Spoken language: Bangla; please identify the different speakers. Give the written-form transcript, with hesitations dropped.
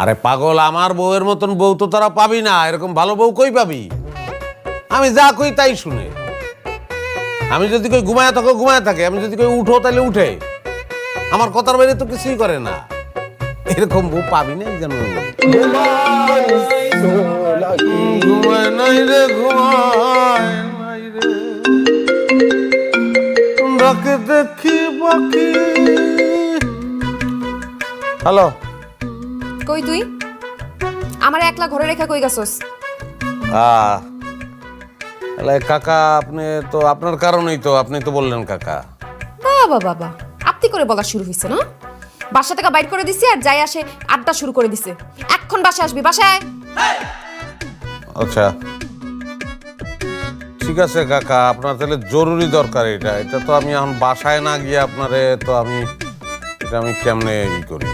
Speaker 1: আরে পাগল, আমার বউয়ের মতন বউ তো তারা পাবি না। এরকম ভালো বউ কই পাবি? আমি যা কই তাই শুনে। আমি যদি কই ঘুমায় থাকো ঘুমায় থাকে, আমি যদি কই উঠো তাহলে উঠে। আমার কথার বাইরে তো কিছুই করে না। এরকম বউ পাবি না, এই জন্য ঘুমায় নাই রে, ঘুমায় নাই রে, ডাকে দেখি বাকি। হ্যালো,
Speaker 2: কই তুই? আমার একলা ঘরে রেখা কই গেছস?
Speaker 1: কাকা, আপনি তো আপনার কারণেই তো, আপনি তো বললেন কাকা।
Speaker 2: বাবা বাবা, আপনি করে বলা শুরু হইছে না? বাসা থেকে বাইর করে দিছি আর যাই আসে আড্ডা শুরু করে দিছে। এখন বাসায় আসবি, বাসায়।
Speaker 1: আচ্ছা ঠিক আছে কাকা, আপনার তাহলে জরুরি দরকার এটা। এটা তো আমি এখন বাসায় না গিয়ে আপনারে তো আমি এটা আমি কেমনে ই করি।